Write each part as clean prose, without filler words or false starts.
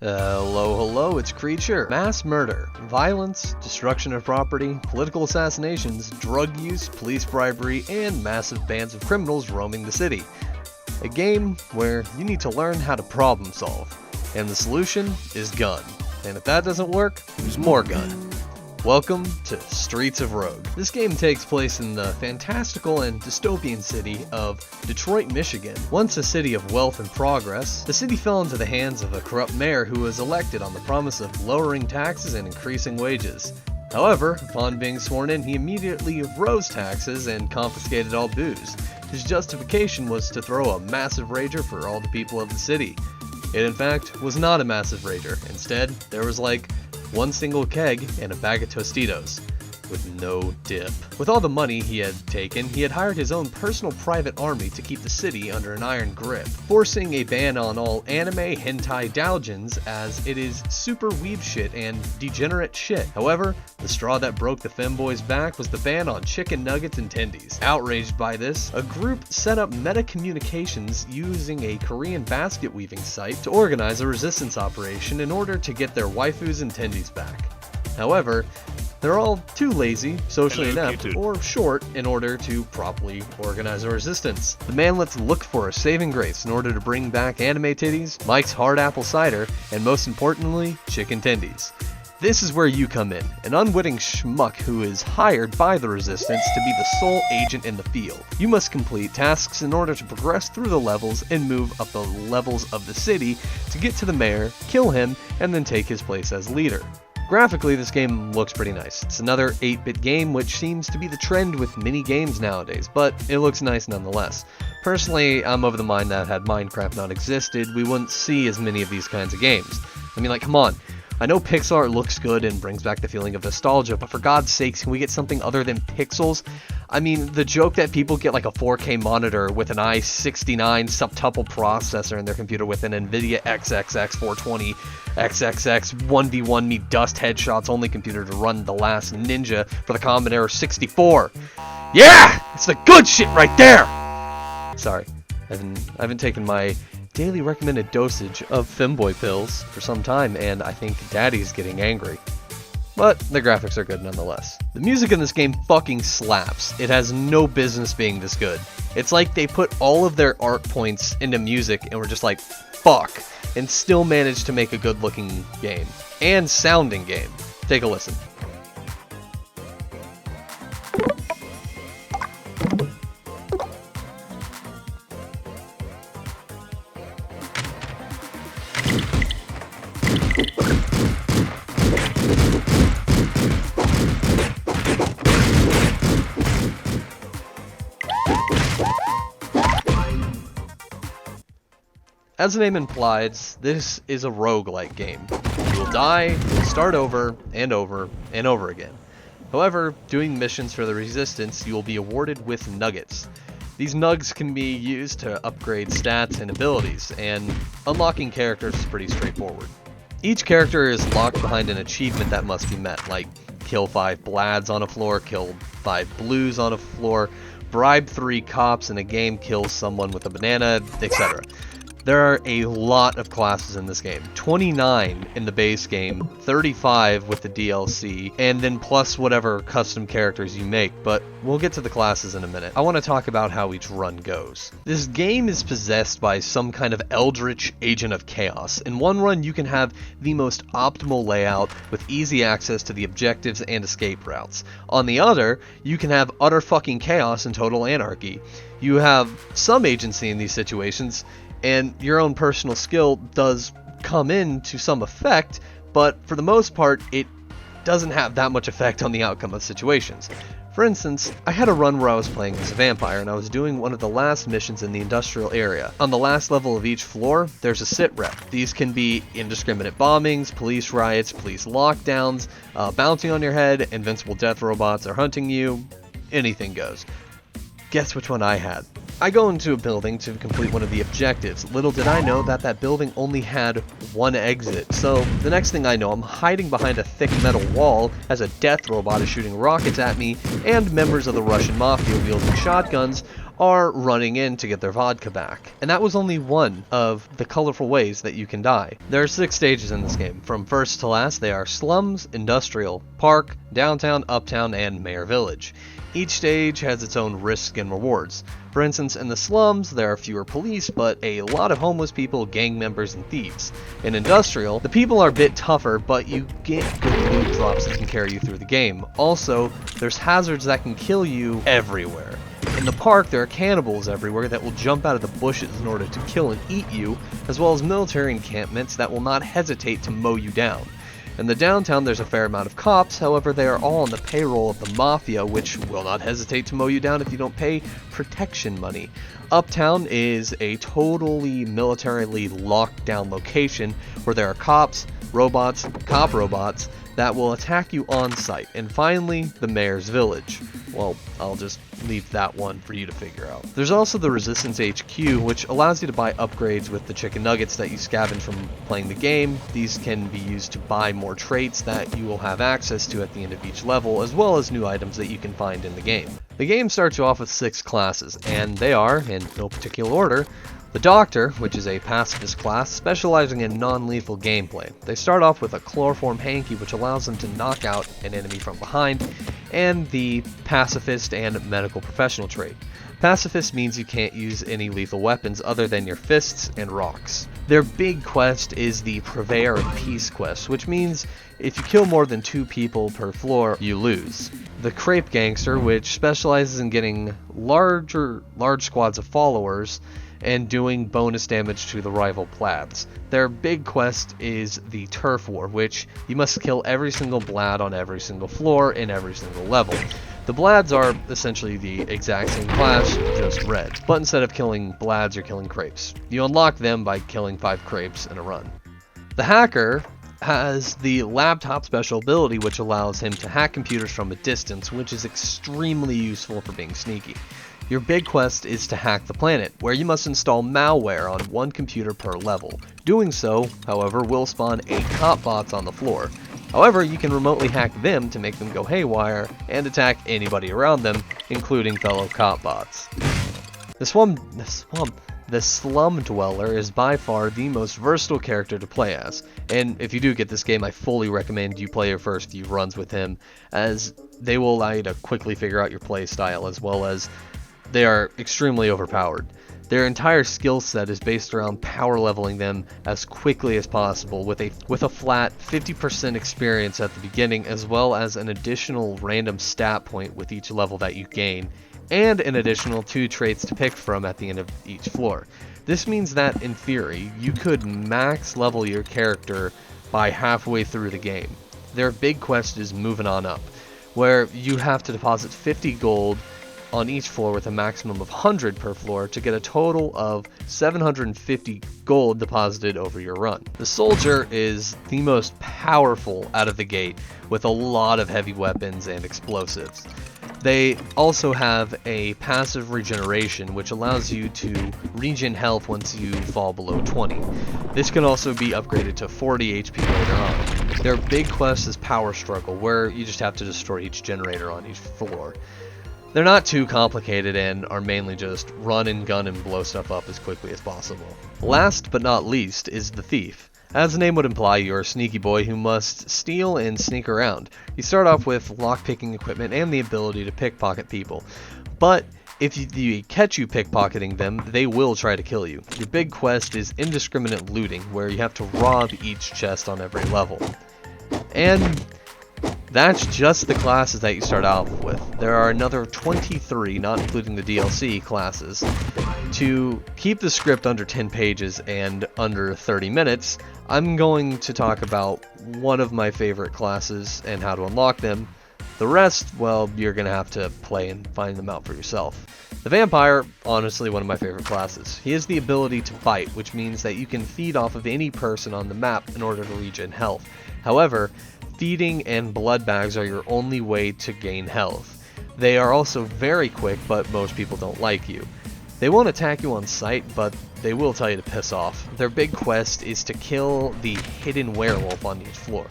Hello, it's Creature. Mass murder, violence, destruction of property, political assassinations, drug use, police bribery, and massive bands of criminals roaming the city. A game where you need to learn how to problem solve, and the solution is gun. And if that doesn't work, there's more gun. Welcome to Streets of Rouge. This game takes place in the fantastical and dystopian city of Detroit, Michigan. Once a city of wealth and progress, the city fell into the hands of a corrupt mayor who was elected on the promise of lowering taxes and increasing wages. However, upon being sworn in, he immediately rose taxes and confiscated all booze. His justification was to throw a massive rager for all the people of the city. It in fact was not a massive rager. Instead, there was like one single keg and a bag of Tostitos, with no dip. With all the money he had taken, he had hired his own personal private army to keep the city under an iron grip, forcing a ban on all anime hentai doujins as it is super weeb shit and degenerate shit. However, the straw that broke the femboys' back was the ban on chicken nuggets and tendies. Outraged by this, a group set up Meta Communications using a Korean basket weaving site to organize a resistance operation in order to get their waifus and tendies back. However, they're all too lazy, socially inept, or short in order to properly organize a resistance. The manlets look for a saving grace in order to bring back anime titties, Mike's hard apple cider, and most importantly, chicken tendies. This is where you come in, an unwitting schmuck who is hired by the resistance to be the sole agent in the field. You must complete tasks in order to progress through the levels and move up the levels of the city to get to the mayor, kill him, and then take his place as leader. Graphically, this game looks pretty nice. It's another 8-bit game, which seems to be the trend with mini games nowadays, but it looks nice nonetheless. Personally, I'm of the mind that had Minecraft not existed, we wouldn't see as many of these kinds of games. I mean, like, come on. I know pixel art looks good and brings back the feeling of nostalgia, but for God's sakes, can we get something other than pixels? I mean, the joke that people get like a 4K monitor with an i69 subtuple processor in their computer with an NVIDIA XXX 420 XXX 1v1 me dust headshots only computer to run the last Ninja for the Commodore 64. Yeah! It's the good shit right there! Sorry, I haven't taken my daily recommended dosage of femboy pills for some time, and I think Daddy's getting angry. But the graphics are good nonetheless. The music in this game fucking slaps. It has no business being this good. It's like they put all of their art points into music and were just like, fuck, and still managed to make a good looking game. And sounding game. Take a listen. As the name implies, this is a roguelike game. You will die, you'll start over and over and over again. However, doing missions for the Resistance, you will be awarded with nuggets. These nugs can be used to upgrade stats and abilities, and unlocking characters is pretty straightforward. Each character is locked behind an achievement that must be met, like kill 5 Blads on a floor, kill 5 Blues on a floor, bribe 3 cops in a game, kill someone with a banana, etc. There are a lot of classes in this game, 29 in the base game, 35 with the DLC, and then plus whatever custom characters you make, but we'll get to the classes in a minute. I want to talk about how each run goes. This game is possessed by some kind of eldritch agent of chaos. In one run you can have the most optimal layout with easy access to the objectives and escape routes. On the other, you can have utter fucking chaos and total anarchy. You have some agency in these situations, and your own personal skill does come in to some effect, but for the most part, it doesn't have that much effect on the outcome of situations. For instance, I had a run where I was playing as a vampire and I was doing one of the last missions in the industrial area. On the last level of each floor, there's a sit rep. These can be indiscriminate bombings, police riots, police lockdowns, bouncing on your head, invincible death robots are hunting you, anything goes. Guess which one I had? I go into a building to complete one of the objectives. Little did I know that that building only had one exit. So the next thing I know, I'm hiding behind a thick metal wall as a death robot is shooting rockets at me, and members of the Russian mafia wielding shotguns are running in to get their vodka back. And that was only one of the colorful ways that you can die. There are 6 stages in this game. From first to last, they are slums, industrial, park, downtown, uptown, and mayor village. Each stage has its own risks and rewards. For instance, in the slums, there are fewer police, but a lot of homeless people, gang members, and thieves. In industrial, the people are a bit tougher, but you get good loot drops that can carry you through the game. Also, there's hazards that can kill you everywhere. In the park, there are cannibals everywhere that will jump out of the bushes in order to kill and eat you, as well as military encampments that will not hesitate to mow you down. In the downtown, there's a fair amount of cops, however they are all on the payroll of the mafia, which will not hesitate to mow you down if you don't pay protection money. Uptown is a totally militarily locked down location where there are cops, robots, cop robots, that will attack you on site. And finally, the mayor's village. Well, I'll just leave that one for you to figure out. There's also the Resistance HQ, which allows you to buy upgrades with the chicken nuggets that you scavenge from playing the game. These can be used to buy more traits that you will have access to at the end of each level, as well as new items that you can find in the game. The game starts you off with 6 classes, and they are, in no particular order, the Doctor, which is a pacifist class specializing in non-lethal gameplay. They start off with a chloroform hanky, which allows them to knock out an enemy from behind, and the Pacifist and Medical Professional trait. Pacifist means you can't use any lethal weapons other than your fists and rocks. Their big quest is the Purveyor of Peace quest, which means if you kill more than 2 people per floor, you lose. The Crepe Gangster, which specializes in getting large squads of followers and doing bonus damage to the rival plaids. Their big quest is the Turf War, which you must kill every single blad on every single floor in every single level. The blads are essentially the exact same class, just red, but instead of killing blads, you're killing crepes. You unlock them by killing 5 crepes in a run. The Hacker has the laptop special ability, which allows him to hack computers from a distance, which is extremely useful for being sneaky. Your big quest is to hack the planet, where you must install malware on 1 computer per level. Doing so, however, will spawn 8 cop bots on the floor. However, you can remotely hack them to make them go haywire and attack anybody around them, including fellow cop bots. The Slum Dweller is by far the most versatile character to play as, and if you do get this game, I fully recommend you play your first few runs with him, as they will allow you to quickly figure out your play style, as well as they are extremely overpowered. Their entire skill set is based around power leveling them as quickly as possible with a flat 50% experience at the beginning, as well as an additional random stat point with each level that you gain, and an additional 2 traits to pick from at the end of each floor. This means that, in theory, you could max level your character by halfway through the game. Their big quest is Moving On Up, where you have to deposit 50 gold on each floor with a maximum of 100 per floor to get a total of 750 gold deposited over your run. The Soldier is the most powerful out of the gate, with a lot of heavy weapons and explosives. They also have a passive regeneration, which allows you to regen health once you fall below 20. This can also be upgraded to 40 HP later on. Their big quest is Power Struggle, where you just have to destroy each generator on each floor. They're not too complicated and are mainly just run and gun and blow stuff up as quickly as possible. Last but not least is the Thief. As the name would imply, you're a sneaky boy who must steal and sneak around. You start off with lockpicking equipment and the ability to pickpocket people, but if they catch you pickpocketing them, they will try to kill you. Your big quest is indiscriminate looting, where you have to rob each chest on every level. And that's just the classes that you start out with. There are another 23, not including the DLC classes. To keep the script under 10 pages and under 30 minutes, I'm going to talk about one of my favorite classes and how to unlock them. The rest, well, you're going to have to play and find them out for yourself. The Vampire, honestly one of my favorite classes. He has the ability to bite, which means that you can feed off of any person on the map in order to regen health. However, feeding and blood bags are your only way to gain health. They are also very quick, but most people don't like you. They won't attack you on sight, but they will tell you to piss off. Their big quest is to kill the hidden werewolf on each floor.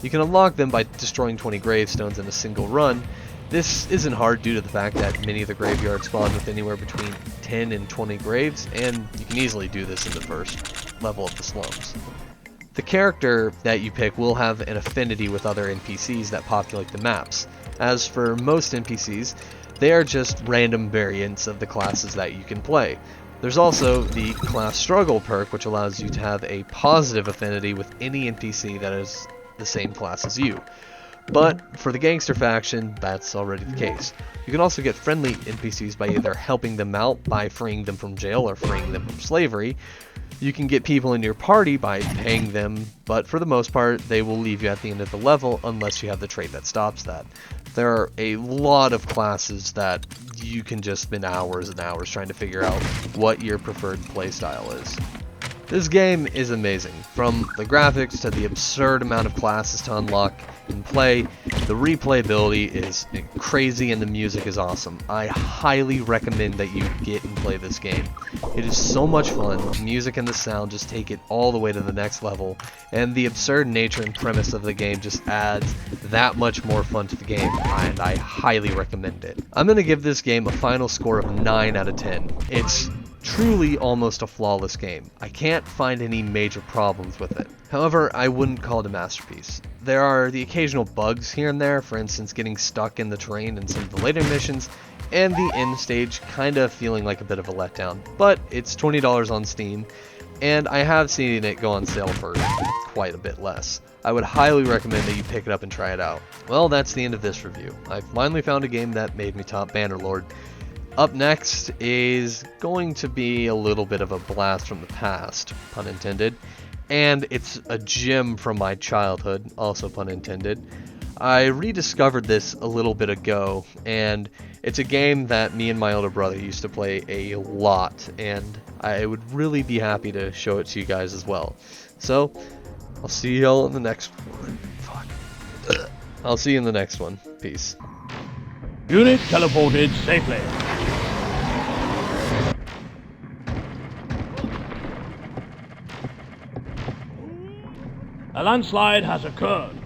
You can unlock them by destroying 20 gravestones in a single run. This isn't hard due to the fact that many of the graveyards spawn with anywhere between 10 and 20 graves, and you can easily do this in the first level of the slums. The character that you pick will have an affinity with other NPCs that populate the maps. As for most NPCs, they are just random variants of the classes that you can play. There's also the class struggle perk, which allows you to have a positive affinity with any NPC that is the same class as you. But for the gangster faction, that's already the case. You can also get friendly NPCs by either helping them out by freeing them from jail or freeing them from slavery. You can get people in your party by paying them, but for the most part, they will leave you at the end of the level unless you have the trait that stops that. There are a lot of classes that you can just spend hours and hours trying to figure out what your preferred playstyle is. This game is amazing. From the graphics to the absurd amount of classes to unlock and play, the replayability is crazy and the music is awesome. I highly recommend that you get and play this game. It is so much fun. The music and the sound just take it all the way to the next level, and the absurd nature and premise of the game just adds that much more fun to the game, and I highly recommend it. I'm going to give this game a final score of 9 out of 10. It's truly almost a flawless game. I can't find any major problems with it. However, I wouldn't call it a masterpiece. There are the occasional bugs here and there, for instance getting stuck in the terrain in some of the later missions, and the end stage kinda feeling like a bit of a letdown. But it's $20 on Steam, and I have seen it go on sale for quite a bit less. I would highly recommend that you pick it up and try it out. Well, that's the end of this review. I finally found a game that made me top Bannerlord. Up next is going to be a little bit of a blast from the past, pun intended, and it's a gem from my childhood, also pun intended. I rediscovered this a little bit ago, and it's a game that me and my older brother used to play a lot, and I would really be happy to show it to you guys as well. So, I'll see y'all in the next one. I'll see you in the next one. Peace. Unit teleported safely. A landslide has occurred.